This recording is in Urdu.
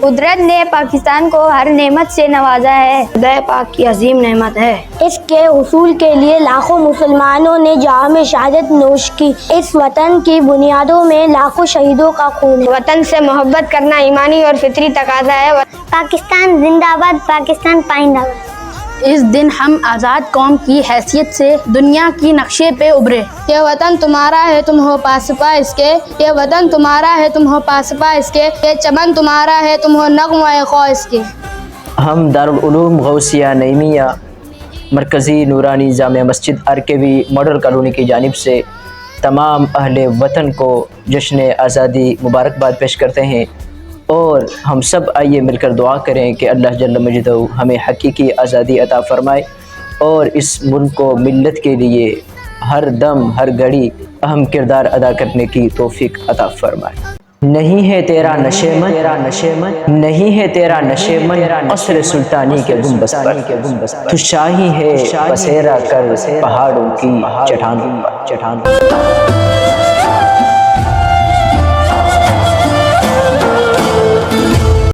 قدرت نے پاکستان کو ہر نعمت سے نوازا ہے، خدا پاک کی عظیم نعمت ہے۔ اس کے حصول کے لیے لاکھوں مسلمانوں نے جام شہادت نوش کی۔ اس وطن کی بنیادوں میں لاکھوں شہیدوں کا خون ہے۔ وطن سے محبت کرنا ایمانی اور فطری تقاضا ہے۔ پاکستان زندہ باد، پاکستان پائندہ باد۔ اس دن ہم آزاد قوم کی حیثیت سے دنیا کی نقشے پہ ابھرے۔ یہ وطن تمہارا ہے تم ہو پاسپا اس کے، یہ وطن تمہارا ہے تم ہو پاسپا اس کے، یہ چمن تمہارا ہے تم ہو نغمہ خواہ اس کے۔ ہم دارالعلوم غوثیہ نعیمیہ مرکزی نورانی Jama Masjid RKV model colony کی جانب سے تمام اہل وطن کو جشن آزادی مبارکباد پیش کرتے ہیں، اور ہم سب آئیے مل کر دعا کریں کہ اللہ جل مجدہ ہمیں حقیقی آزادی عطا فرمائے اور اس ملک کو ملت کے لیے ہر دم ہر گھڑی اہم کردار ادا کرنے کی توفیق عطا فرمائے۔ نہیں ہے تیرا نشے من، نہیں ہے تیرا نشے من عصر سلطانی کے گنبد پر، تو شاہی ہے بسیرا کر پہاڑوں کی چٹانوں پر۔